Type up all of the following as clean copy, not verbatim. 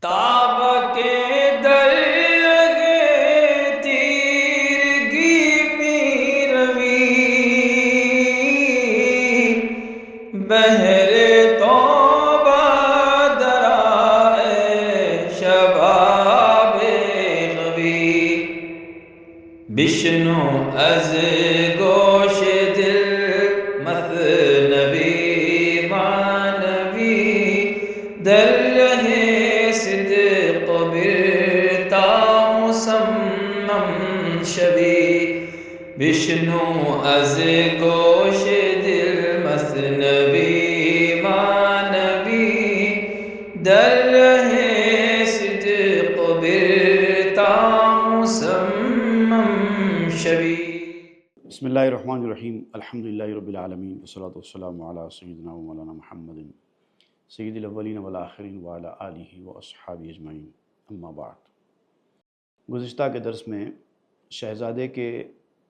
تاب کے درگے تیرگی میں روی بہر توبہ درائے شباب غوی بشنو از گوش دل مثنبی مانوی در رہے صدق برتا مسمم شبی بشنو از گوش دل مثنبی مانوی در رہے صدق برتا مسمم شبی۔ بسم اللہ الرحمن الرحیم، الحمدللہ رب العالمین، والصلاة والسلام علی سیدنا و مولانا محمد سید الاولین والآخرین وعلی آلہ و اصحابہ اجمعین، اما بعد۔ گزشتہ کے درس میں شہزادے کے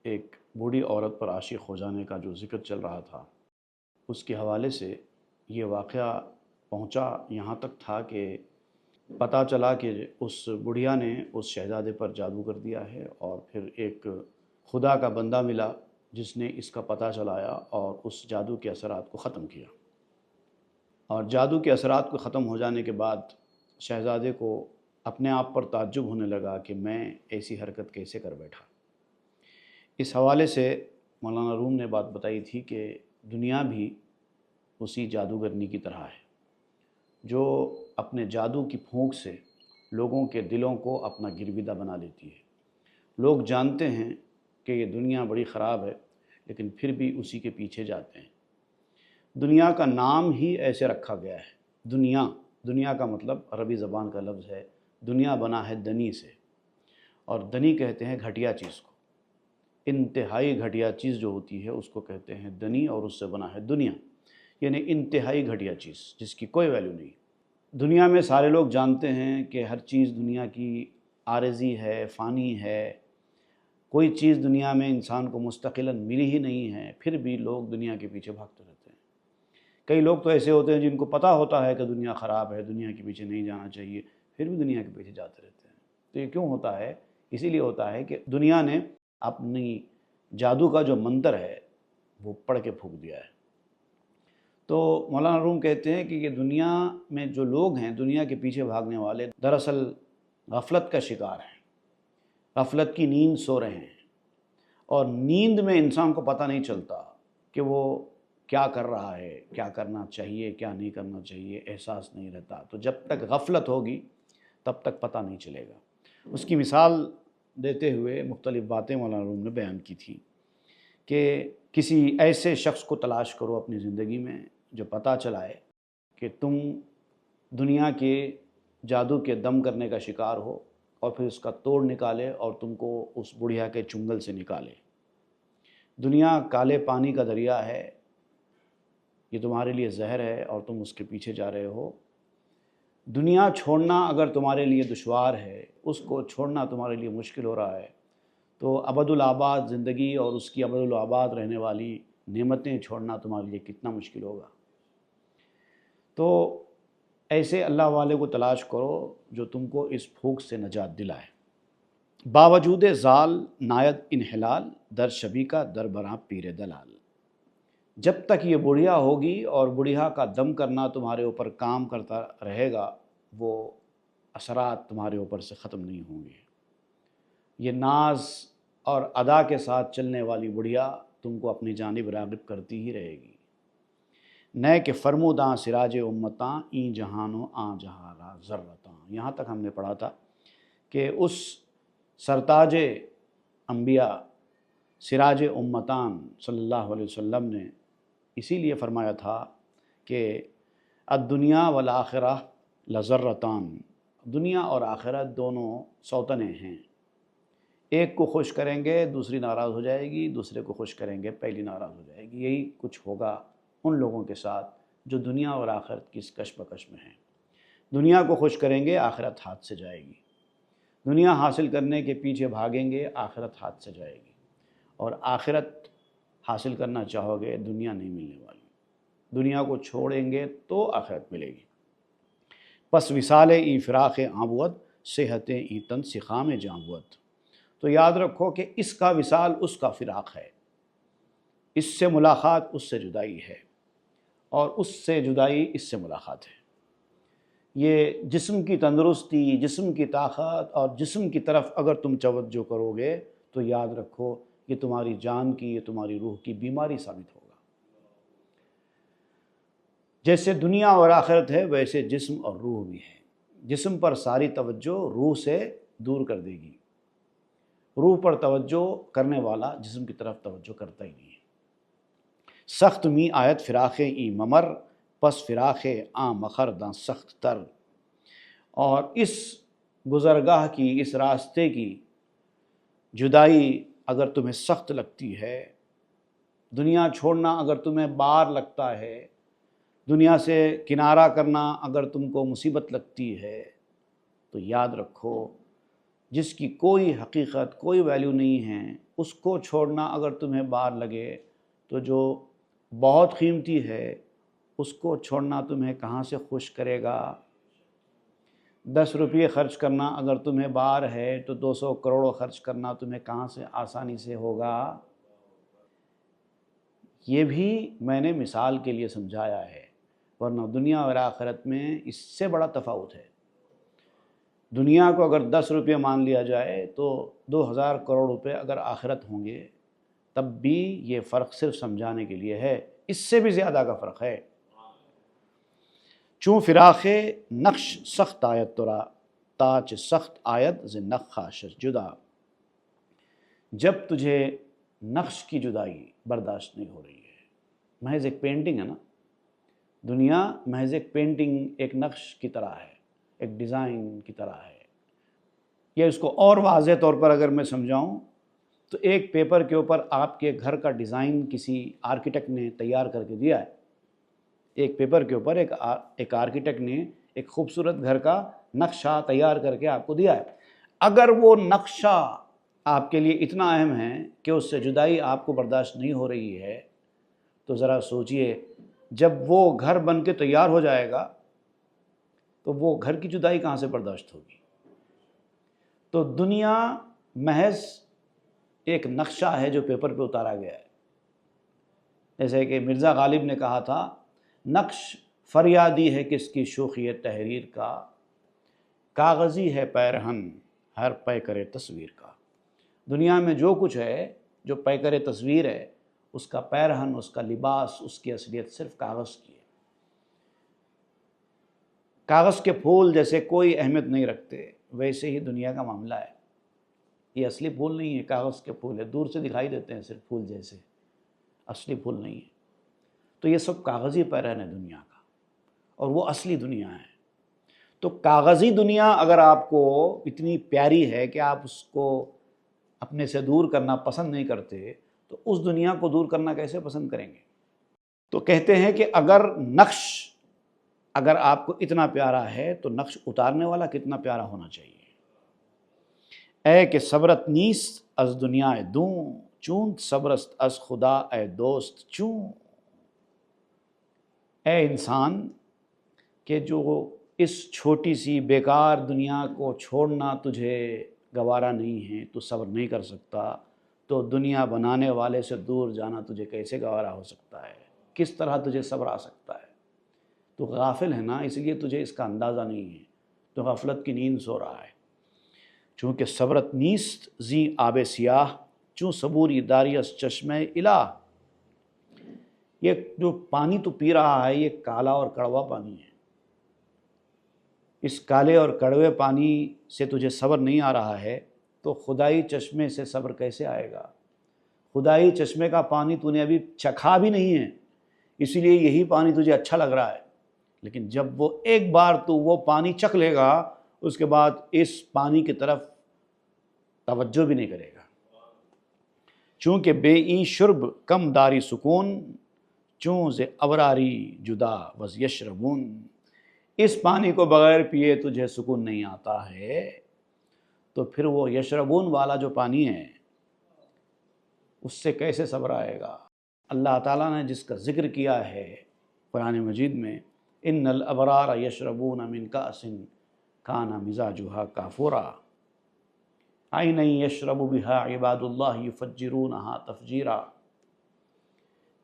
ایک بوڑھی عورت پر عاشق ہو جانے کا جو ذکر چل رہا تھا، اس کے حوالے سے یہ واقعہ پہنچا یہاں تک تھا کہ پتہ چلا کہ اس بڑھیا نے اس شہزادے پر جادو کر دیا ہے، اور پھر ایک خدا کا بندہ ملا جس نے اس کا پتہ چلایا اور اس جادو کے اثرات کو ختم کیا۔ اور جادو کے اثرات کو ختم ہو جانے کے بعد شہزادے کو اپنے آپ پر تعجب ہونے لگا کہ میں ایسی حرکت کیسے کر بیٹھا۔ اس حوالے سے مولانا روم نے بات بتائی تھی کہ دنیا بھی اسی جادوگرنی کی طرح ہے جو اپنے جادو کی پھونک سے لوگوں کے دلوں کو اپنا گرویدہ بنا لیتی ہے۔ لوگ جانتے ہیں کہ یہ دنیا بڑی خراب ہے، لیکن پھر بھی اسی کے پیچھے جاتے ہیں۔ دنیا کا نام ہی ایسے رکھا گیا ہے۔ دنیا کا مطلب عربی زبان کا لفظ ہے، دنیا بنا ہے دنی سے، اور دنی کہتے ہیں گھٹیا چیز کو۔ انتہائی گھٹیا چیز جو ہوتی ہے اس کو کہتے ہیں دنی، اور اس سے بنا ہے دنیا، یعنی انتہائی گھٹیا چیز جس کی کوئی ویلیو نہیں۔ دنیا میں سارے لوگ جانتے ہیں کہ ہر چیز دنیا کی عارضی ہے، فانی ہے، کوئی چیز دنیا میں انسان کو مستقلاً ملی ہی نہیں ہے، پھر بھی لوگ دنیا کے پیچھے بھاگتے رہتے ہیں۔ کئی لوگ تو ایسے ہوتے ہیں جن کو پتہ ہوتا ہے کہ دنیا خراب ہے، دنیا کے پیچھے نہیں جانا چاہیے، پھر بھی دنیا کے پیچھے جاتے رہتے ہیں۔ تو یہ کیوں ہوتا ہے؟ اسی لیے ہوتا ہے کہ دنیا نے اپنی جادو کا جو منتر ہے وہ پڑھ کے پھونک دیا ہے۔ تو مولانا روم کہتے ہیں کہ یہ دنیا میں جو لوگ ہیں، دنیا کے پیچھے بھاگنے والے، دراصل غفلت کا شکار ہیں، غفلت کی نیند سو رہے ہیں، اور نیند میں انسان کو پتہ نہیں چلتا کہ وہ کیا کر رہا ہے، کیا کرنا چاہیے، کیا نہیں کرنا چاہیے، احساس نہیں رہتا۔ تو جب تک غفلت ہوگی تب تک پتہ نہیں چلے گا۔ اس کی مثال دیتے ہوئے مختلف باتیں مولانا روم نے بیان کی تھی کہ کسی ایسے شخص کو تلاش کرو اپنی زندگی میں جو پتہ چلائے کہ تم دنیا کے جادو کے دم کرنے کا شکار ہو، اور پھر اس کا توڑ نکالے اور تم کو اس بڑھیا کے چنگل سے نکالے۔ دنیا کالے پانی کا دریا ہے، یہ تمہارے لیے زہر ہے اور تم اس کے پیچھے جا رہے ہو۔ دنیا چھوڑنا اگر تمہارے لیے دشوار ہے، اس کو چھوڑنا تمہارے لیے مشکل ہو رہا ہے، تو ابدالآباد زندگی اور اس کی ابدالآباد رہنے والی نعمتیں چھوڑنا تمہارے لیے کتنا مشکل ہوگا۔ تو ایسے اللہ والے کو تلاش کرو جو تم کو اس پھونک سے نجات دلائے۔ باوجود زال نایت انحلال، در شبی کا در براں پیر دلال۔ جب تک یہ بڑھیا ہوگی اور بڑھیا کا دم کرنا تمہارے اوپر کام کرتا رہے گا، وہ اثرات تمہارے اوپر سے ختم نہیں ہوں گے۔ یہ ناز اور ادا کے ساتھ چلنے والی بڑھیا تم کو اپنی جانب راغب کرتی ہی رہے گی۔ نئے کہ فرموداں سراج امتاں، این جہانو آں جہارا ذرتاں۔ یہاں تک ہم نے پڑھا تھا کہ اس سرتاج انبیاء سراج امتان صلی اللہ علیہ وسلم نے اسی لیے فرمایا تھا کہ الدنیا والآخرہ لذرتان، دنیا اور آخرت دونوں سوتنے ہیں، ایک کو خوش کریں گے دوسری ناراض ہو جائے گی، دوسرے کو خوش کریں گے پہلی ناراض ہو جائے گی۔ یہی کچھ ہوگا ان لوگوں کے ساتھ جو دنیا اور آخرت کی اس کشمکش میں ہیں۔ دنیا کو خوش کریں گے، آخرت ہاتھ سے جائے گی۔ دنیا حاصل کرنے کے پیچھے بھاگیں گے، آخرت ہاتھ سے جائے گی، اور آخرت حاصل کرنا چاہو گے دنیا نہیں ملنے والی۔ دنیا کو چھوڑیں گے تو آخرت ملے گی۔ پس وصال ای فراق آبود صحت ای تن سخام جاں بود۔ تو یاد رکھو کہ اس کا وصال اس کا فراق ہے، اس سے ملاقات اس سے جدائی ہے، اور اس سے جدائی اس سے ملاقات ہے۔ یہ جسم کی تندرستی، جسم کی طاقت اور جسم کی طرف اگر تم توجہ کرو گے تو یاد رکھو یہ تمہاری جان کی، یہ تمہاری روح کی بیماری ثابت ہوگا۔ جیسے دنیا اور آخرت ہے ویسے جسم اور روح بھی ہے۔ جسم پر ساری توجہ روح سے دور کر دے گی، روح پر توجہ کرنے والا جسم کی طرف توجہ کرتا ہی نہیں ہے۔ سخت می آیت فراق ای ممر، پس فراق آ مخرداں سخت تر۔ اور اس گزرگاہ کی، اس راستے کی جدائی اگر تمہیں سخت لگتی ہے، دنیا چھوڑنا اگر تمہیں بار لگتا ہے، دنیا سے کنارہ کرنا اگر تم کو مصیبت لگتی ہے، تو یاد رکھو جس کی کوئی حقیقت، کوئی ویلیو نہیں ہے، اس کو چھوڑنا اگر تمہیں بار لگے تو جو بہت قیمتی ہے اس کو چھوڑنا تمہیں کہاں سے خوش کرے گا؟ 10 روپے خرچ کرنا اگر تمہیں بار ہے تو 200 کروڑ خرچ کرنا تمہیں کہاں سے آسانی سے ہوگا؟ یہ بھی میں نے مثال کے لیے سمجھایا ہے، ورنہ دنیا اور آخرت میں اس سے بڑا تفاوت ہے۔ دنیا کو اگر 10 روپے مان لیا جائے تو 2000 کروڑ روپے اگر آخرت ہوں گے تب بھی یہ فرق صرف سمجھانے کے لیے ہے، اس سے بھی زیادہ کا فرق ہے۔ چون فراق نقش سخت آیت ترا، تاچ سخت آیت ز نقاش جدا۔ جب تجھے نقش کی جدائی برداشت نہیں ہو رہی ہے، محض ایک پینٹنگ ہے نا، دنیا محض ایک پینٹنگ، ایک نقش کی طرح ہے، ایک ڈیزائن کی طرح ہے۔ یا اس کو اور واضح طور پر اگر میں سمجھاؤں تو ایک پیپر کے اوپر آپ کے گھر کا ڈیزائن کسی آرکیٹیکٹ نے تیار کر کے دیا ہے، ایک پیپر کے اوپر ایک آرکیٹیکٹ نے ایک خوبصورت گھر کا نقشہ تیار کر کے آپ کو دیا ہے۔ اگر وہ نقشہ آپ کے لیے اتنا اہم ہے کہ اس سے جدائی آپ کو برداشت نہیں ہو رہی ہے، تو ذرا سوچئے جب وہ گھر بن کے تیار ہو جائے گا تو وہ گھر کی جدائی کہاں سے برداشت ہوگی؟ تو دنیا محض ایک نقشہ ہے جو پیپر پہ اتارا گیا ہے۔ جیسے کہ مرزا غالب نے کہا تھا، نقش فریادی ہے کس کی شوخی تحریر کا، کاغذی ہے پیرہن ہر پیکر تصویر کا۔ دنیا میں جو کچھ ہے، جو پیکر تصویر ہے، اس کا پیرہن، اس کا لباس، اس کی اصلیت صرف کاغذ کی ہے۔ کاغذ کے پھول جیسے کوئی اہمیت نہیں رکھتے، ویسے ہی دنیا کا معاملہ ہے۔ یہ اصلی پھول نہیں ہے، کاغذ کے پھول ہے، دور سے دکھائی دیتے ہیں صرف پھول جیسے، اصلی پھول نہیں ہے۔ تو یہ سب کاغذی پیرہن ہے دنیا کا، اور وہ اصلی دنیا ہے۔ تو کاغذی دنیا اگر آپ کو اتنی پیاری ہے کہ آپ اس کو اپنے سے دور کرنا پسند نہیں کرتے، تو اس دنیا کو دور کرنا کیسے پسند کریں گے؟ تو کہتے ہیں کہ اگر نقش اگر آپ کو اتنا پیارا ہے تو نقش اتارنے والا کتنا پیارا ہونا چاہیے۔ اے کہ صبرت نیست از دنیا دوں، چون صبرست از خدا اے دوست چون۔ اے انسان کہ جو اس چھوٹی سی بیکار دنیا کو چھوڑنا تجھے گوارا نہیں ہے، تو صبر نہیں کر سکتا، تو دنیا بنانے والے سے دور جانا تجھے کیسے گوارا ہو سکتا ہے؟ کس طرح تجھے صبر آ سکتا ہے؟ تو غافل ہے نا، اس لیے تجھے اس کا اندازہ نہیں ہے، تو غفلت کی نیند سو رہا ہے۔ چونکہ صبرت نیست زی آب سیاہ، چون صبوری داری از چشمہ الہ۔ یہ جو پانی تو پی رہا ہے یہ کالا اور کڑوا پانی ہے، اس کالے اور کڑوے پانی سے تجھے صبر نہیں آ رہا ہے تو خدائی چشمے سے صبر کیسے آئے گا؟ خدائی چشمے کا پانی تو نے ابھی چکھا بھی نہیں ہے، اسی لیے یہی پانی تجھے اچھا لگ رہا ہے، لیکن جب وہ ایک بار تو وہ پانی چکھ لے گا اس کے بعد اس پانی کی طرف توجہ بھی نہیں کرے گا۔ چونکہ بے ای شرب کم داری سکون، چون ز ابراری جدا وز یشربون۔ اس پانی کو بغیر پیے تجھے سکون نہیں آتا ہے، تو پھر وہ یشربون والا جو پانی ہے اس سے کیسے صبر آئے گا؟ اللہ تعالیٰ نے جس کا ذکر کیا ہے قرآن مجید میں، ان الابرار یشربون من کأس کان مزاجها کافورا عینا یشرب بها عباد اللہ یفجرونها تفجیرا۔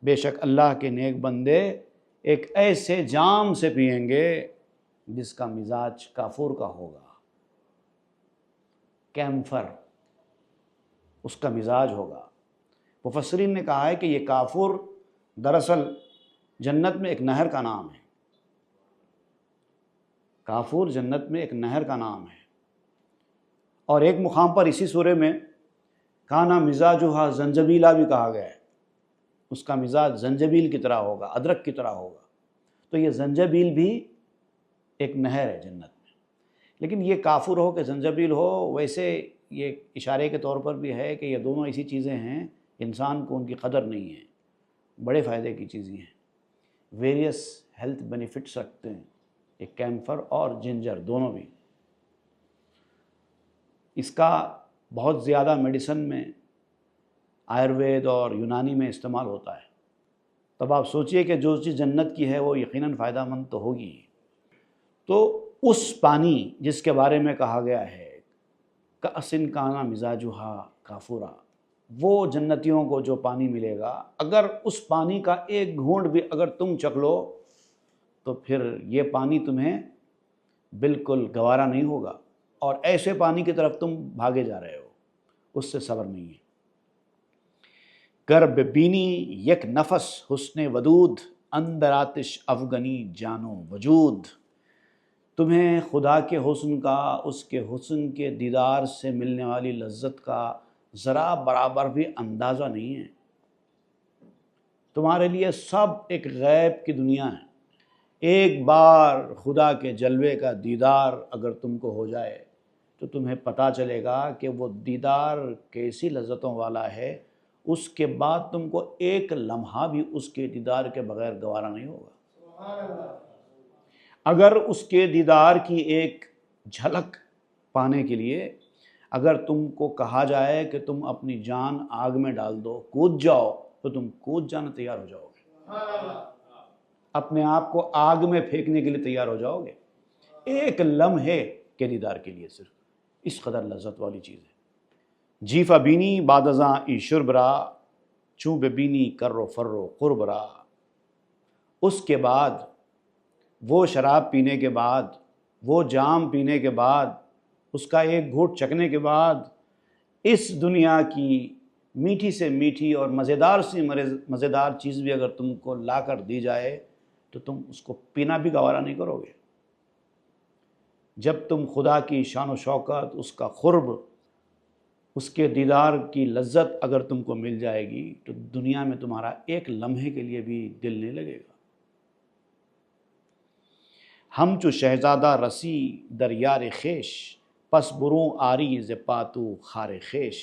بے شک اللہ کے نیک بندے ایک ایسے جام سے پئیں گے جس کا مزاج کافور کا ہوگا، کیمفر اس کا مزاج ہوگا۔ مفسرین نے کہا ہے کہ یہ کافور دراصل جنت میں ایک نہر کا نام ہے، کافور جنت میں ایک نہر کا نام ہے۔ اور ایک مقام پر اسی سورے میں کانا مزاجھا زنجبیلا بھی کہا گیا ہے، اس کا مزاج زنجبیل کی طرح ہوگا، ادرک کی طرح ہوگا۔ تو یہ زنجبیل بھی ایک نہر ہے جنت میں، لیکن یہ کافر ہو کہ زنجبیل ہو، ویسے یہ اشارے کے طور پر بھی ہے کہ یہ دونوں ایسی چیزیں ہیں انسان کو ان کی قدر نہیں ہے، بڑے فائدے کی چیزیں ہیں، ویریس ہیلتھ بینیفٹس رکھتے ہیں، ایک کیمفر اور جنجر دونوں بھی۔ اس کا بہت زیادہ میڈیسن میں، آیوروید اور یونانی میں استعمال ہوتا ہے۔ تب آپ سوچئے کہ جو چیز جنت کی ہے وہ یقیناً فائدہ مند تو ہوگی۔ تو اس پانی جس کے بارے میں کہا گیا ہے کأسن کانا مزاجھا کافورا، وہ جنتیوں کو جو پانی ملے گا، اگر اس پانی کا ایک گھونٹ بھی اگر تم چکھ لو تو پھر یہ پانی تمہیں بالکل گوارا نہیں ہوگا، اور ایسے پانی کی طرف تم بھاگے جا رہے ہو، اس سے صبر نہیں ہے۔ گر ببینی یک نفس حسن ودود اندر آتش افغنی جانو وجود۔ تمہیں خدا کے حسن کا، اس کے حسن کے دیدار سے ملنے والی لذت کا ذرا برابر بھی اندازہ نہیں ہے۔ تمہارے لیے سب ایک غیب کی دنیا ہے۔ ایک بار خدا کے جلوے کا دیدار اگر تم کو ہو جائے تو تمہیں پتہ چلے گا کہ وہ دیدار کیسی لذتوں والا ہے، اس کے بعد تم کو ایک لمحہ بھی اس کے دیدار کے بغیر گوارا نہیں ہوگا۔ اگر اس کے دیدار کی ایک جھلک پانے کے لیے اگر تم کو کہا جائے کہ تم اپنی جان آگ میں ڈال دو، کود جاؤ، تو تم کود جانا تیار ہو جاؤ گے، اپنے آپ کو آگ میں پھینکنے کے لیے تیار ہو جاؤ گے، ایک لمحے کے دیدار کے لیے۔ صرف اس قدر لذت والی چیز ہے۔ جیفا بینی بعد ازاں ای شربرا چوں ببینی کرو فرو قربرا۔ اس کے بعد، وہ شراب پینے کے بعد، وہ جام پینے کے بعد، اس کا ایک گھونٹ چکھنے کے بعد، اس دنیا کی میٹھی سے میٹھی اور مزیدار سے مزیدار چیز بھی اگر تم کو لا کر دی جائے تو تم اس کو پینا بھی گوارا نہیں کرو گے۔ جب تم خدا کی شان و شوکت، اس کا قرب، اس کے دیدار کی لذت اگر تم کو مل جائے گی تو دنیا میں تمہارا ایک لمحے کے لیے بھی دل نہیں لگے گا۔ ہم چو شہزادہ رسی در یار خیش پس بروں آری ز پاتو خار خیش۔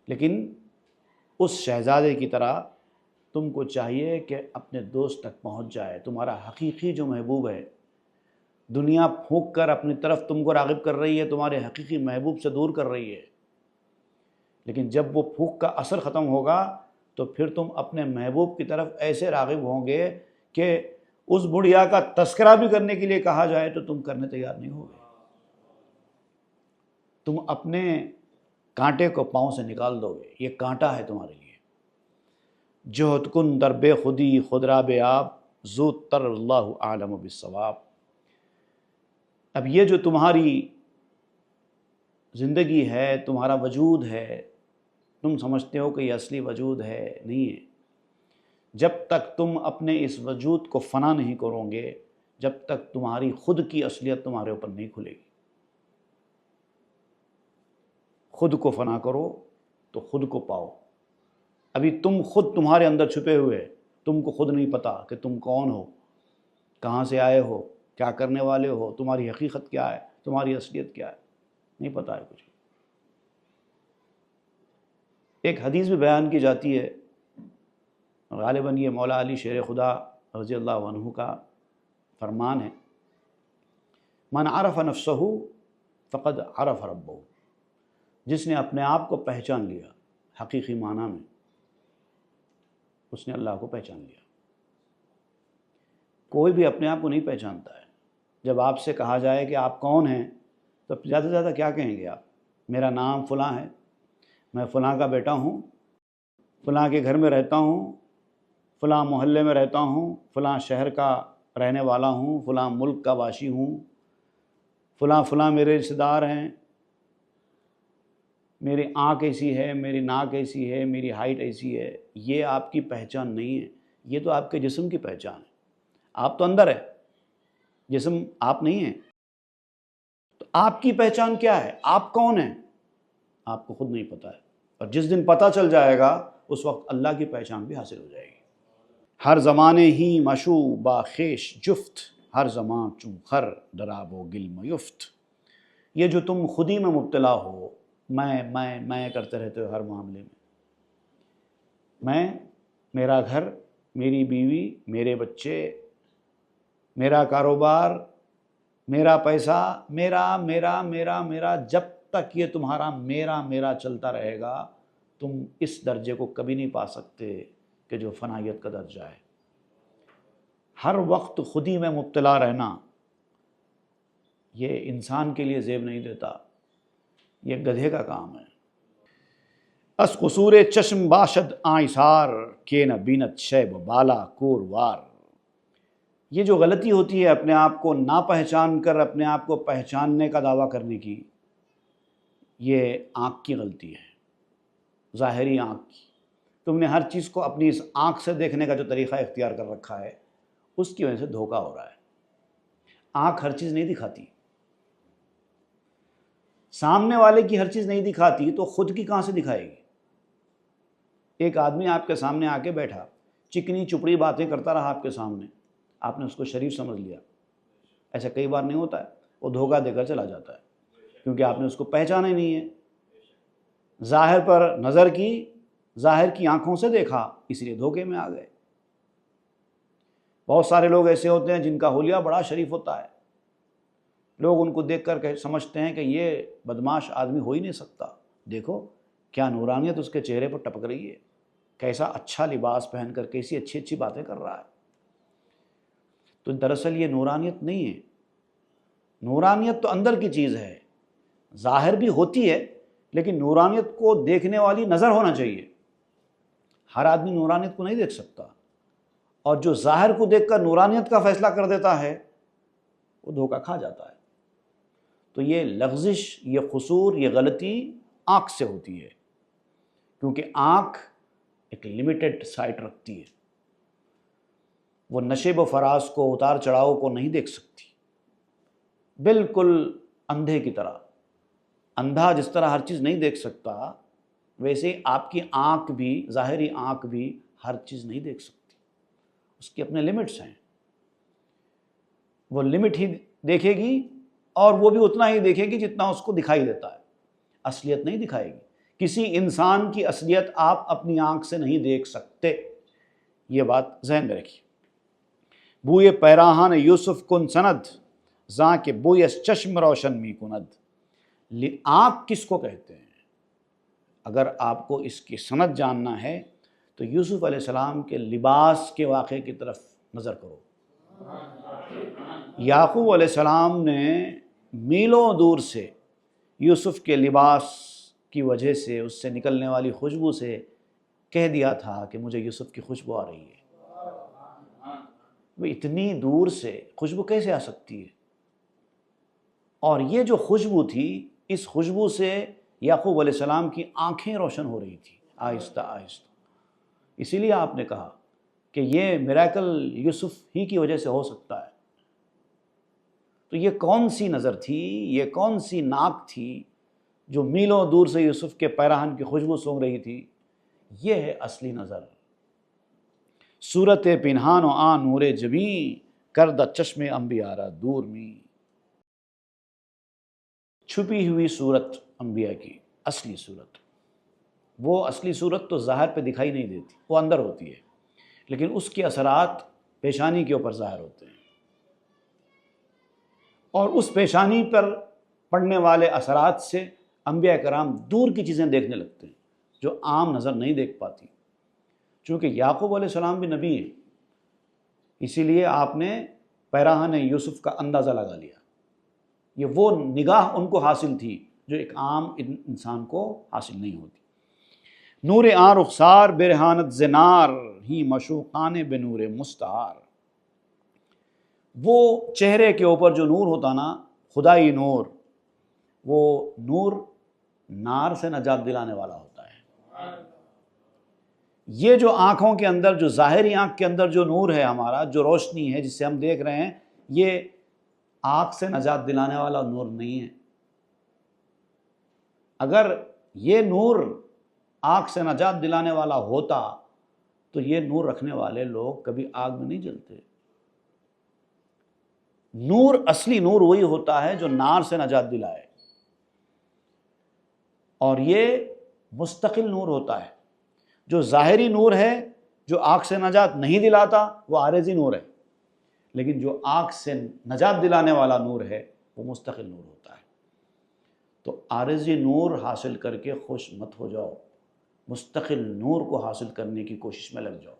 لیکن اس شہزادے کی طرح تم کو چاہیے کہ اپنے دوست تک پہنچ جائے۔ تمہارا حقیقی جو محبوب ہے، دنیا پھونک کر اپنی طرف تم کو راغب کر رہی ہے، تمہارے حقیقی محبوب سے دور کر رہی ہے، لیکن جب وہ پھونک کا اثر ختم ہوگا تو پھر تم اپنے محبوب کی طرف ایسے راغب ہوں گے کہ اس بڑھیا کا تذکرہ بھی کرنے کے لیے کہا جائے تو تم کرنے تیار نہیں ہوگے۔ تم اپنے کانٹے کو پاؤں سے نکال دو گے، یہ کانٹا ہے تمہارے لیے۔ جہد کن در بے خودی خود را بے آپ زود تر اللہ عالم بالصواب۔ اب یہ جو تمہاری زندگی ہے، تمہارا وجود ہے، تم سمجھتے ہو کہ یہ اصلی وجود ہے، نہیں ہے۔ جب تک تم اپنے اس وجود کو فنا نہیں کرو گے، جب تک تمہاری خود کی اصلیت تمہارے اوپر نہیں کھلے گی۔ خود کو فنا کرو تو خود کو پاؤ۔ ابھی تم خود تمہارے اندر چھپے ہوئے، تم کو خود نہیں پتا کہ تم کون ہو، کہاں سے آئے ہو، کیا کرنے والے ہو، تمہاری حقیقت کیا ہے، تمہاری اصلیت کیا ہے، نہیں پتا ہے کچھ۔ ایک حدیث بھی بیان کی جاتی ہے، غالباً یہ مولا علی شیر خدا رضی اللہ عنہ کا فرمان ہے، من عرف نفسہ فقد عرف ربہ۔ جس نے اپنے آپ کو پہچان لیا حقیقی معنی میں، اس نے اللہ کو پہچان لیا۔ کوئی بھی اپنے آپ کو نہیں پہچانتا ہے۔ جب آپ سے کہا جائے کہ آپ کون ہیں تو زیادہ سے زیادہ کیا کہیں گے آپ؟ میرا نام فلاں ہے، میں فلاں کا بیٹا ہوں، فلاں کے گھر میں رہتا ہوں، فلاں محلے میں رہتا ہوں، فلاں شہر کا رہنے والا ہوں، فلاں ملک کا باشی ہوں، فلاں فلاں میرے رشتہ دار ہیں، میری آنکھ ایسی ہے، میری ناک ایسی ہے، میری ہائٹ ایسی ہے۔ یہ آپ کی پہچان نہیں ہے، یہ تو آپ کے جسم کی پہچان ہے۔ آپ تو اندر ہے، جسم آپ نہیں ہیں۔ تو آپ کی پہچان کیا ہے؟ آپ کون ہیں؟ آپ کو خود نہیں پتہ ہے، اور جس دن پتہ چل جائے گا اس وقت اللہ کی پہچان بھی حاصل ہو جائے گی۔ ہر زمانے ہی مشو با خیش جفت، ہر زمان چون خر دراب و گل میفت۔ یہ جو تم خودی میں مبتلا ہو، میں کرتے رہتے ہو ہر معاملے میں میرا گھر، میری بیوی، میرے بچے، میرا کاروبار، میرا پیسہ، میرا میرا میرا میرا، جب تک یہ تمہارا میرا میرا چلتا رہے گا تم اس درجے کو کبھی نہیں پا سکتے کہ جو فنائیت کا درجہ ہے۔ ہر وقت خودی میں مبتلا رہنا یہ انسان کے لیے زیب نہیں دیتا، یہ گدھے کا کام ہے۔ اس قصور چشم باشد آئسار کے نہ بینت شیب بالا کور وار۔ یہ جو غلطی ہوتی ہے اپنے آپ کو نہ پہچان کر اپنے آپ کو پہچاننے کا دعویٰ کرنے کی، یہ آنکھ کی غلطی ہے، ظاہری آنکھ کی۔ تم نے ہر چیز کو اپنی اس آنکھ سے دیکھنے کا جو طریقہ اختیار کر رکھا ہے اس کی وجہ سے دھوکہ ہو رہا ہے۔ آنکھ ہر چیز نہیں دکھاتی، سامنے والے کی ہر چیز نہیں دکھاتی تو خود کی کہاں سے دکھائے گی؟ ایک آدمی آپ کے سامنے آ کے بیٹھا، چکنی چپڑی باتیں کرتا رہا آپ کے سامنے، آپ نے اس کو شریف سمجھ لیا۔ ایسا کئی بار نہیں ہوتا ہے، وہ دھوکہ دے کر چلا جاتا ہے کیونکہ آپ نے اس کو پہچانا ہی نہیں ہے۔ ظاہر پر نظر کی، ظاہر کی آنکھوں سے دیکھا، اس لیے دھوکے میں آ گئے۔ بہت سارے لوگ ایسے ہوتے ہیں جن کا حلیہ بڑا شریف ہوتا ہے، لوگ ان کو دیکھ کر سمجھتے ہیں کہ یہ بدماش آدمی ہو ہی نہیں سکتا، دیکھو کیا نورانیت اس کے چہرے پر ٹپک رہی ہے، کیسا اچھا لباس پہن کر کیسی اچھی اچھی باتیں کر رہا ہے۔ تو دراصل یہ نورانیت نہیں ہے، نورانیت تو اندر کی چیز ہے، ظاہر بھی ہوتی ہے لیکن نورانیت کو دیکھنے والی نظر ہونا چاہیے۔ ہر آدمی نورانیت کو نہیں دیکھ سکتا، اور جو ظاہر کو دیکھ کر نورانیت کا فیصلہ کر دیتا ہے وہ دھوکہ کھا جاتا ہے۔ تو یہ لغزش، یہ قصور، یہ غلطی آنکھ سے ہوتی ہے، کیونکہ آنکھ ایک لمیٹڈ سائٹ رکھتی ہے، وہ نشیب و فراز کو، اتار چڑھاؤ کو نہیں دیکھ سکتی، بالکل اندھے کی طرح۔ اندھا جس طرح ہر چیز نہیں دیکھ سکتا، ویسے آپ کی آنکھ بھی، ظاہری آنکھ بھی ہر چیز نہیں دیکھ سکتی، اس کی اپنے لمٹس ہیں۔ وہ لمٹ ہی دیکھے گی اور وہ بھی اتنا ہی دیکھے گی جتنا اس کو دکھائی دیتا ہے، اصلیت نہیں دکھائے گی۔ کسی انسان کی اصلیت آپ اپنی آنکھ سے نہیں دیکھ سکتے، یہ بات ذہن میں رکھیے۔ بوئے پیراہان یوسف کن سند، زاں کے بوئے چشم روشن می کند۔ آنکھ کس کو کہتے ہیں؟ اگر آپ کو اس کی سند جاننا ہے تو یوسف علیہ السلام کے لباس کے واقعے کی طرف نظر کرو۔ یعقوب علیہ السلام نے میلوں دور سے یوسف کے لباس کی وجہ سے، اس سے نکلنے والی خوشبو سے کہہ دیا تھا کہ مجھے یوسف کی خوشبو آ رہی ہے۔ وہ اتنی دور سے خوشبو کیسے آ سکتی ہے؟ اور یہ جو خوشبو تھی، اس خوشبو سے یعقوب علیہ السلام کی آنکھیں روشن ہو رہی تھی آہستہ آہستہ۔ اسی لیے آپ نے کہا کہ یہ میریکل یوسف ہی کی وجہ سے ہو سکتا ہے۔ تو یہ کون سی نظر تھی، یہ کون سی ناک تھی جو میلوں دور سے یوسف کے پیراہن کی خوشبو سونگھ رہی تھی؟ یہ ہے اصلی نظر۔ صورت پنہان و آن نور جبیں، کردہ چشم انبیاء را دور میں۔ چھپی ہوئی صورت انبیاء کی اصلی صورت، وہ اصلی صورت تو ظاہر پہ دکھائی نہیں دیتی، وہ اندر ہوتی ہے، لیکن اس کے اثرات پیشانی کے اوپر ظاہر ہوتے ہیں، اور اس پیشانی پر پڑنے والے اثرات سے انبیاء کرام دور کی چیزیں دیکھنے لگتے ہیں جو عام نظر نہیں دیکھ پاتی۔ چونکہ یعقوب علیہ السلام بھی نبی ہیں، اسی لیے آپ نے پیراہن یوسف کا اندازہ لگا لیا. یہ وہ نگاہ ان کو حاصل تھی جو ایک عام انسان کو حاصل نہیں ہوتی. نور آں رخسار برہانت زنار ہی مشوقان بے نور مستعار. وہ چہرے کے اوپر جو نور ہوتا نا، خدائی نور، وہ نور نار سے نجات دلانے والا ہوتا ہے. یہ جو آنکھوں کے اندر، جو ظاہری آنکھ کے اندر جو نور ہے ہمارا، جو روشنی ہے جس سے ہم دیکھ رہے ہیں، یہ آنکھ سے نجات دلانے والا نور نہیں ہے. اگر یہ نور آنکھ سے نجات دلانے والا ہوتا تو یہ نور رکھنے والے لوگ کبھی آگ میں نہیں جلتے. نور، اصلی نور وہی ہوتا ہے جو نار سے نجات دلائے، اور یہ مستقل نور ہوتا ہے. جو ظاہری نور ہے، جو آنکھ سے نجات نہیں دلاتا، وہ عارضی نور ہے. لیکن جو آنکھ سے نجات دلانے والا نور ہے، وہ مستقل نور ہوتا ہے. تو عارضی نور حاصل کر کے خوش مت ہو جاؤ، مستقل نور کو حاصل کرنے کی کوشش میں لگ جاؤ.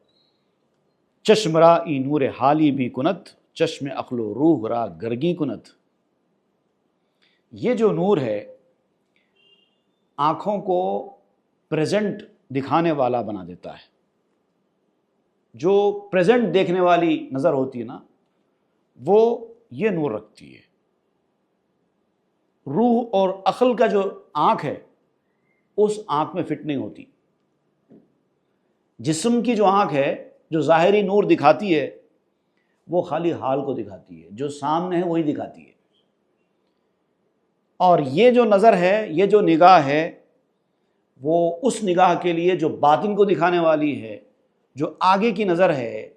چشم را ای نور حالی بھی کنت، چشم عقل و روح را گرگی کنت. یہ جو نور ہے آنکھوں کو پریزنٹ دکھانے والا بنا دیتا ہے. جو پریزنٹ دیکھنے والی نظر ہوتی ہے نا، وہ یہ نور رکھتی ہے. روح اور عقل کا جو آنکھ ہے، اس آنکھ میں فٹ نہیں ہوتی. جسم کی جو آنکھ ہے، جو ظاہری نور دکھاتی ہے، وہ خالی حال کو دکھاتی ہے، جو سامنے ہے وہی دکھاتی ہے. اور یہ جو نظر ہے، یہ جو نگاہ ہے، وہ اس نگاہ کے لیے جو باطن کو دکھانے والی ہے، جو آگے کی نظر ہے،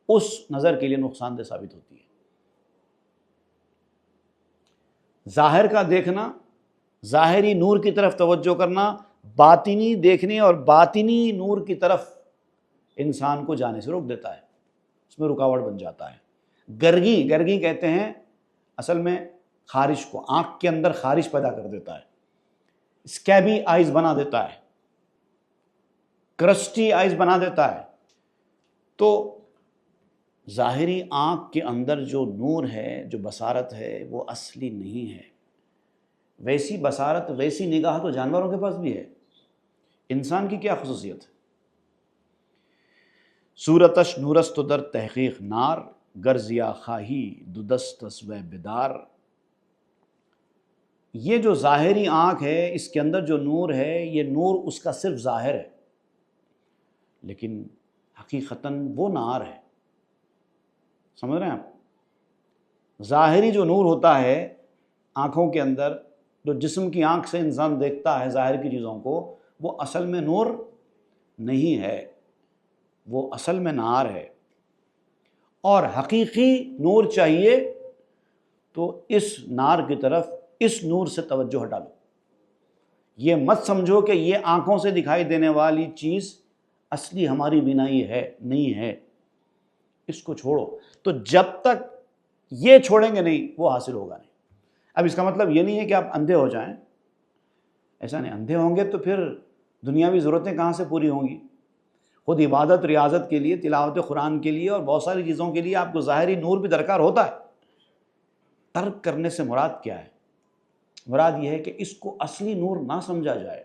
اس نظر کے لیے نقصان دہ ثابت ہوتی ہے. ظاہر کا دیکھنا، ظاہری نور کی طرف توجہ کرنا، باطنی دیکھنے اور باطنی نور کی طرف انسان کو جانے سے روک دیتا ہے، اس میں رکاوٹ بن جاتا ہے. گرگی کہتے ہیں اصل میں خارش کو، آنکھ کے اندر خارش پیدا کر دیتا ہے، اسکیبی آئیز بنا دیتا ہے، کرسٹی آئیز بنا دیتا ہے. تو ظاہری آنکھ کے اندر جو نور ہے، جو بصارت ہے، وہ اصلی نہیں ہے. ویسی بصارت، ویسی نگاہ تو جانوروں کے پاس بھی ہے. انسان کی کیا خصوصیت ہے؟ صورتش نورست در تحقیق نار، گرزیا خواہی دو دستس و بدار. یہ جو ظاہری آنکھ ہے، اس کے اندر جو نور ہے، یہ نور اس کا صرف ظاہر ہے، لیکن حقیقتاً وہ نار ہے. سمجھ رہے ہیں آپ؟ ظاہری جو نور ہوتا ہے آنکھوں کے اندر، جو جسم کی آنکھ سے انسان دیکھتا ہے ظاہر کی چیزوں کو، وہ اصل میں نور نہیں ہے، وہ اصل میں نار ہے. اور حقیقی نور چاہیے تو اس نار کی طرف، اس نور سے توجہ ہٹا لو. یہ مت سمجھو کہ یہ آنکھوں سے دکھائی دینے والی چیز اصلی ہماری بینائی ہے، نہیں ہے. اس کو چھوڑو. تو جب تک یہ چھوڑیں گے نہیں، وہ حاصل ہوگا نہیں. اب اس کا مطلب یہ نہیں ہے کہ آپ اندھے ہو جائیں، ایسا نہیں. اندھے ہوں گے تو پھر دنیاوی ضرورتیں کہاں سے پوری ہوں گی؟ خود عبادت، ریاضت کے لیے، تلاوت قرآن کے لیے اور بہت ساری چیزوں کے لیے آپ کو ظاہری نور بھی درکار ہوتا ہے. ترک کرنے سے مراد کیا ہے؟ مراد یہ ہے کہ اس کو اصلی نور نہ سمجھا جائے،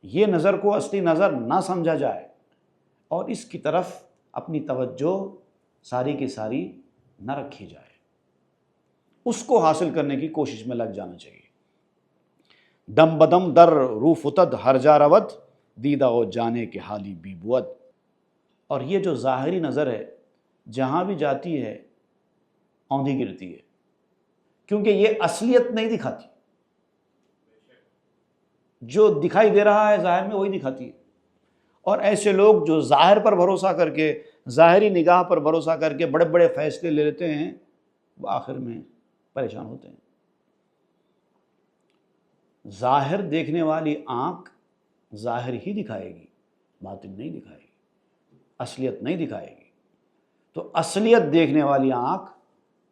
یہ نظر کو اصلی نظر نہ سمجھا جائے، اور اس کی طرف اپنی توجہ ساری کی ساری نہ رکھی جائے. اس کو حاصل کرنے کی کوشش میں لگ جانا چاہیے. دم بدم در رو فتد ہر جا روت، دیدہ و جانے کے حالی بی بود. اور یہ جو ظاہری نظر ہے، جہاں بھی جاتی ہے اوندھی گرتی ہے، کیونکہ یہ اصلیت نہیں دکھاتی. جو دکھائی دے رہا ہے ظاہر میں، وہی دکھاتی ہے. اور ایسے لوگ جو ظاہر پر بھروسہ کر کے، ظاہری نگاہ پر بھروسہ کر کے بڑے بڑے فیصلے لے لیتے ہیں، وہ آخر میں پریشان ہوتے ہیں. ظاہر دیکھنے والی آنکھ ظاہر ہی دکھائے گی، باطن نہیں دکھائے گی، اصلیت نہیں دکھائے گی. تو اصلیت دیکھنے والی آنکھ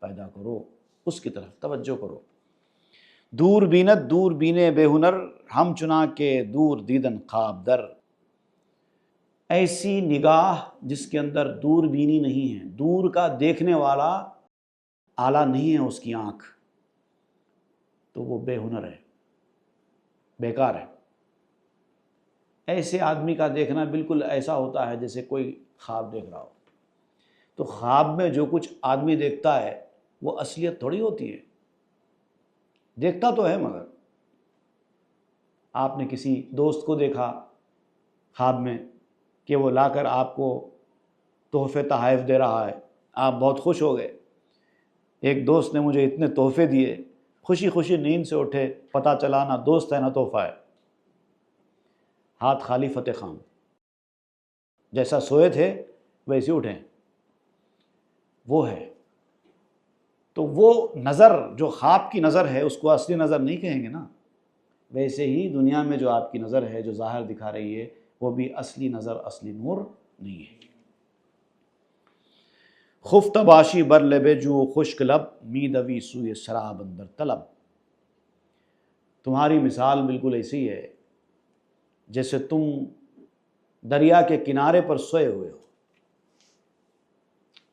پیدا کرو، اس کی طرف توجہ کرو. دور بینت دور بینے بے ہنر، ہم چنا کے دور دیدن خواب در. ایسی نگاہ جس کے اندر دور بینی نہیں ہے، دور کا دیکھنے والا آلہ نہیں ہے اس کی آنکھ، تو وہ بے ہنر ہے، بیکار ہے۔ ایسے آدمی کا دیکھنا بالکل ایسا ہوتا ہے جیسے کوئی خواب دیکھ رہا ہو۔ تو خواب میں جو کچھ آدمی دیکھتا ہے وہ اصلیت تھوڑی ہوتی ہے، دیکھتا تو ہے مگر آپ نے کسی دوست کو دیکھا خواب میں کہ وہ لا کر آپ کو تحفے تحائف دے رہا ہے، آپ بہت خوش ہو گئے، ایک دوست نے مجھے اتنے تحفے دیے، خوشی خوشی نیند سے اٹھے، پتہ چلا نہ دوست ہے نہ تحفہ ہے، ہاتھ خالی فتح خان، جیسا سوئے تھے ویسے اٹھیں، وہ ہے۔ تو وہ نظر جو خواب کی نظر ہے اس کو اصلی نظر نہیں کہیں گے نا، ویسے ہی دنیا میں جو آپ کی نظر ہے جو ظاہر دکھا رہی ہے وہ بھی اصلی نظر اصلی نور نہیں ہے۔ خفت باشی بر لب جو خشک لب، می دوی سوئے سراب اندر طلب۔ تمہاری مثال بالکل ایسی ہے جیسے تم دریا کے کنارے پر سوئے ہوئے ہو،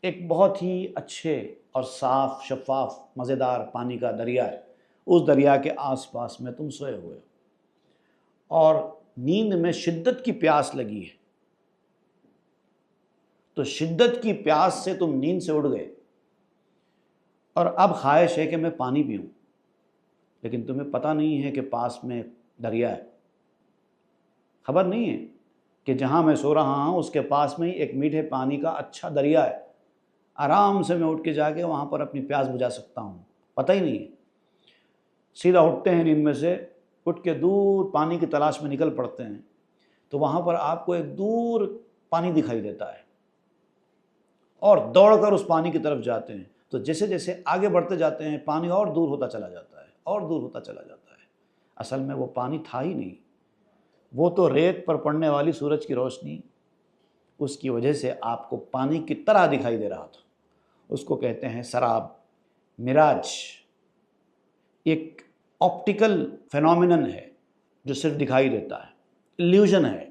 ایک بہت ہی اچھے اور صاف شفاف مزیدار پانی کا دریا ہے، اس دریا کے آس پاس میں تم سوئے ہوئے ہو اور نیند میں شدت کی پیاس لگی ہے، تو شدت کی پیاس سے تم نیند سے اٹھ گئے اور اب خواہش ہے کہ میں پانی پیوں، لیکن تمہیں پتہ نہیں ہے کہ پاس میں دریا ہے، خبر نہیں ہے کہ جہاں میں سو رہا ہوں اس کے پاس میں ہی ایک میٹھے پانی کا اچھا دریا ہے، آرام سے میں اٹھ کے جا کے وہاں پر اپنی پیاس بجھا سکتا ہوں، پتہ ہی نہیں ہے۔ سیدھا اٹھتے ہیں نیند میں سے، اٹھ کے دور پانی کی تلاش میں نکل پڑتے ہیں، تو وہاں پر آپ کو ایک دور پانی دکھائی دیتا ہے اور دوڑ کر اس پانی کی طرف جاتے ہیں، تو جیسے جیسے آگے بڑھتے جاتے ہیں پانی اور دور ہوتا چلا جاتا ہے اور دور ہوتا چلا جاتا ہے، اصل میں وہ پانی تھا ہی نہیں، وہ تو ریت پر پڑنے والی سورج کی روشنی اس کی وجہ سے آپ کو پانی کی طرح دکھائی دے رہا تھا، اس کو کہتے ہیں سراب، مراج، ایک آپٹیکل فینومینن ہے جو صرف دکھائی دیتا ہے، ایلیوژن ہے،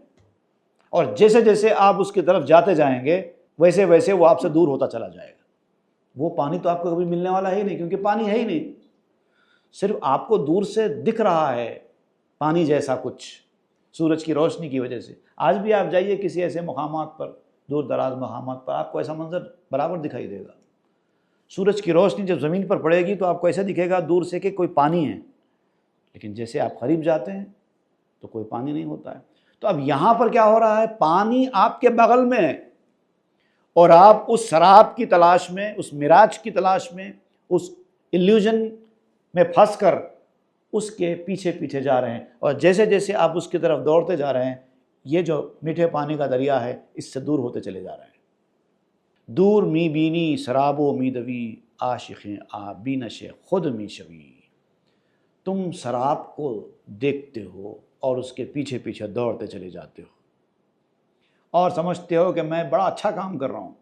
اور جیسے جیسے آپ اس کی طرف جاتے جائیں گے ویسے ویسے وہ آپ سے دور ہوتا چلا جائے گا، وہ پانی تو آپ کو کبھی ملنے والا ہے ہی نہیں، کیونکہ پانی ہے ہی نہیں، صرف آپ کو دور سے دکھ رہا ہے پانی جیسا کچھ سورج کی روشنی کی وجہ سے۔ آج بھی آپ جائیے کسی ایسے مقامات پر، دور دراز مقامات پر، آپ کو ایسا منظر برابر دکھائی دے گا، سورج کی روشنی جب زمین پر پڑے گی تو آپ کو ایسا دکھے گا دور سے کہ کوئی پانی ہے، لیکن جیسے آپ قریب جاتے ہیں تو کوئی پانی نہیں ہوتا ہے۔ تو اب یہاں پر کیا ہو رہا ہے، پانی آپ کے بغل میں ہے اور آپ اس سراب کی تلاش میں، اس مراج کی تلاش میں، اس ایلیوژن میں پھنس کر اس کے پیچھے پیچھے جا رہے ہیں، اور جیسے جیسے آپ اس کی طرف دوڑتے جا رہے ہیں یہ جو میٹھے پانی کا دریا ہے اس سے دور ہوتے چلے جا رہے ہیں۔ دور می بینی سراب و می دوی، عاشقیں آ بینش خود می شوی۔ تم سراب کو دیکھتے ہو اور اس کے پیچھے پیچھے دوڑتے چلے جاتے ہو اور سمجھتے ہو کہ میں بڑا اچھا کام کر رہا ہوں،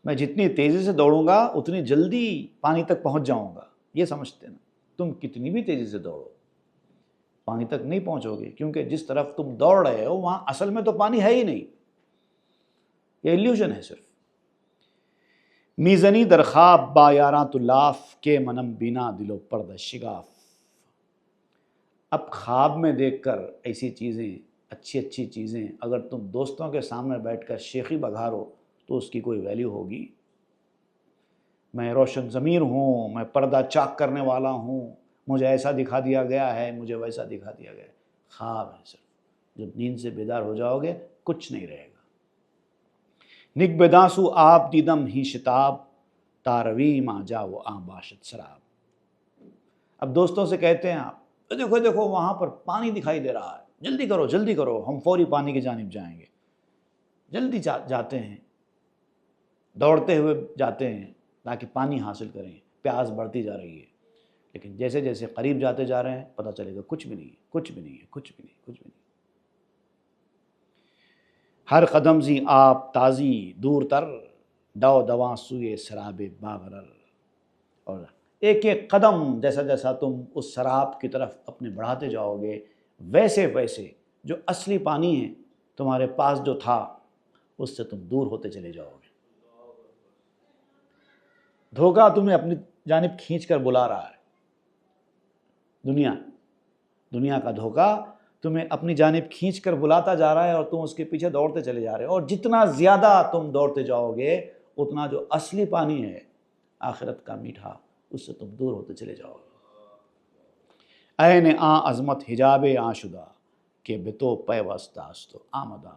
میں جتنی تیزی سے دوڑوں گا اتنی جلدی پانی تک پہنچ جاؤں گا، یہ سمجھتے نا۔ تم کتنی بھی تیزی سے دوڑو پانی تک نہیں پہنچو گے، کیونکہ جس طرف تم دوڑ رہے ہو وہاں اصل میں تو پانی ہے ہی نہیں، یہ ایلیوژن ہے صرف۔ میزنی در خواب با یاراں تو لاف، کے منم بینا دلو پرد شگاف۔ اب خواب میں دیکھ کر ایسی چیزیں، اچھی اچھی چیزیں اگر تم دوستوں کے سامنے بیٹھ کر شیخی بگھارو تو اس کی کوئی ویلیو ہوگی؟ میں روشن ضمیر ہوں، میں پردہ چاک کرنے والا ہوں، مجھے ایسا دکھا دیا گیا ہے، مجھے ویسا دکھا دیا گیا ہے، خواب ہے صرف۔ جب نیند سے بیدار ہو جاؤ گے کچھ نہیں رہے گا۔ نک بدانسو آپ دیدم ہی شتاب، تاروی ماں جاؤ آں باشد سراب۔ اب دوستوں سے کہتے ہیں آپ دیکھو دیکھو وہاں پر پانی دکھائی دے رہا ہے، جلدی کرو ہم فوری پانی کی جانب جائیں گے، جلدی جاتے ہیں، دوڑتے ہوئے جاتے ہیں تاکہ پانی حاصل کریں، پیاس بڑھتی جا رہی ہے، لیکن جیسے جیسے قریب جاتے جا رہے ہیں پتہ چلے گا کچھ بھی نہیں ہے، کچھ بھی نہیں ہے، کچھ بھی نہیں، کچھ بھی نہیں۔ ہر قدم زی آپ تازی دور تر، دو دواں سوئے سراب باغرر۔ اور ایک ایک قدم جیسا جیسا تم اس سراب کی طرف اپنے بڑھاتے جاؤ گے ویسے ویسے جو اصلی پانی ہے تمہارے پاس جو تھا اس سے تم دور ہوتے چلے جاؤ گے۔ دھوکہ تمہیں اپنی جانب کھینچ کر بلا رہا ہے، دنیا کا دھوکہ تمہیں اپنی جانب کھینچ کر بلاتا جا رہا ہے اور تم اس کے پیچھے دوڑتے چلے جا رہے ہو، اور جتنا زیادہ تم دوڑتے جاؤ گے اتنا جو اصلی پانی ہے آخرت کا میٹھا، اس سے تم دور ہوتے چلے جاؤ گے۔ این آ عظمت حجاب آ شدہ کہ بتو پیوست است آمدہ،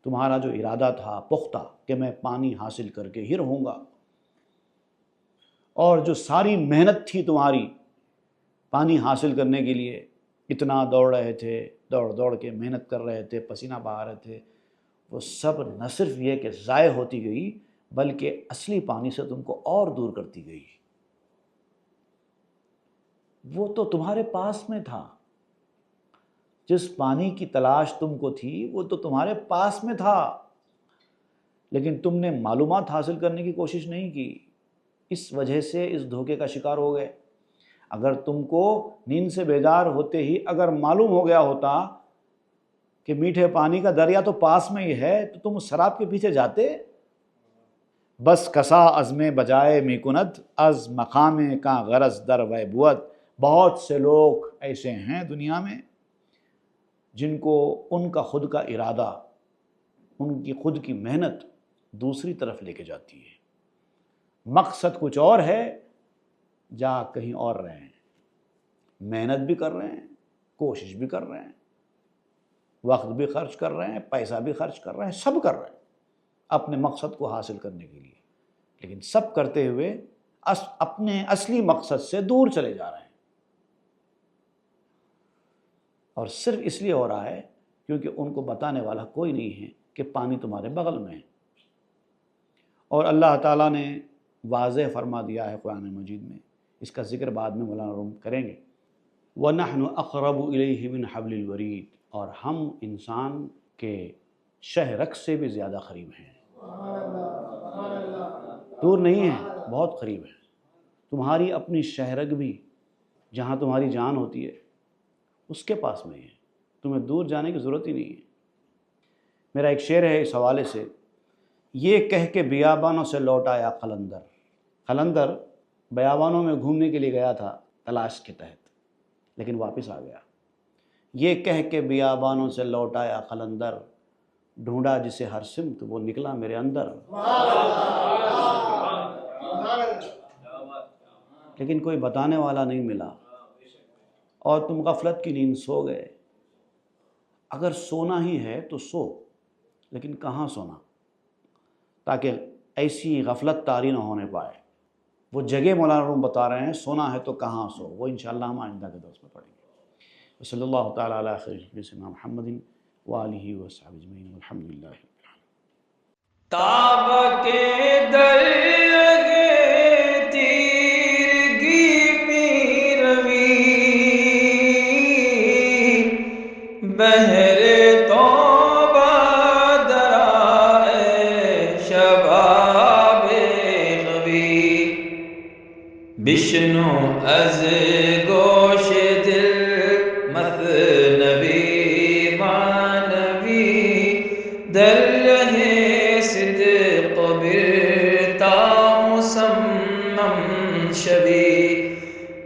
تمہارا جو ارادہ تھا پختہ کہ میں پانی حاصل کر کے ہی رہوں گا، اور جو ساری محنت تھی تمہاری پانی حاصل کرنے کے لیے، اتنا دوڑ رہے تھے، دوڑ کے محنت کر رہے تھے، پسینہ بہا رہے تھے، وہ سب نہ صرف یہ کہ ضائع ہوتی گئی بلکہ اصلی پانی سے تم کو اور دور کرتی گئی۔ وہ تو تمہارے پاس میں تھا، جس پانی کی تلاش تم کو تھی وہ تو تمہارے پاس میں تھا، لیکن تم نے معلومات حاصل کرنے کی کوشش نہیں کی، اس وجہ سے اس دھوکے کا شکار ہو گئے۔ اگر تم کو نیند سے بیدار ہوتے ہی اگر معلوم ہو گیا ہوتا کہ میٹھے پانی کا دریا تو پاس میں ہی ہے تو تم اس شراب کے پیچھے جاتے؟ بس کسا عزم بجائے می کند از مقام کا غرض در وی بود، بہت سے لوگ ایسے ہیں دنیا میں جن کو ان کا خود کا ارادہ، ان کی خود کی محنت دوسری طرف لے کے جاتی ہے، مقصد کچھ اور ہے، جا کہیں اور رہے ہیں، محنت بھی کر رہے ہیں، کوشش بھی کر رہے ہیں، وقت بھی خرچ کر رہے ہیں، پیسہ بھی خرچ کر رہے ہیں، سب کر رہے ہیں اپنے مقصد کو حاصل کرنے کے لیے، لیکن سب کرتے ہوئے اپنے اصلی مقصد سے دور چلے جا رہے ہیں، اور صرف اس لیے ہو رہا ہے کیونکہ ان کو بتانے والا کوئی نہیں ہے کہ پانی تمہارے بغل میں ہے۔ اور اللہ تعالیٰ نے واضح فرما دیا ہے قرآن مجید میں، اس کا ذکر بعد میں مولانا روم کریں گے، وَنَحْنُ أَقْرَبُ إِلَيْهِ مِنْ حَبْلِ الْوَرِيدِ، اور ہم انسان کے شہ رگ سے بھی زیادہ قریب ہیں، دور نہیں ہیں، بہت قریب ہیں۔ تمہاری اپنی شہ رگ بھی جہاں تمہاری جان ہوتی ہے اس کے پاس میں ہے، تمہیں دور جانے کی ضرورت ہی نہیں ہے۔ میرا ایک شعر ہے اس حوالے سے، یہ کہہ کے بیابانوں سے لوٹ آیا قلندر بیابانوں میں گھومنے کے لیے گیا تھا تلاش کے تحت، لیکن واپس آ گیا۔ یہ کہہ کے بیابانوں سے لوٹ آیا قلندر، ڈھونڈا جسے ہر سمت وہ نکلا میرے اندر، لیکن کوئی بتانے والا نہیں ملا، اور تم غفلت کی نیند سو گئے۔ اگر سونا ہی ہے تو سو، لیکن کہاں سونا، تاکہ ایسی غفلت طاری نہ ہونے پائے۔ وہ جگہ مولانا روم بتا رہے ہیں، سونا ہے تو کہاں سو، وہ انشاءاللہ ہم آئندہ کے درس میں پڑھیں گے۔ صلی اللہ تعالیٰ علیہ خیر سیدنا محمد وآلہ وصحبہ اجمعین، والحمد للہ۔ تاب کے درگے تیرگی میں روی، بہر توبہ درائے شباب غوی، بشنو از گوش دل مثنوی معنوی، در رہے صدق برتا مسمم شوی،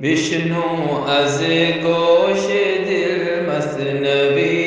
بشنو از گوش دل مثنوی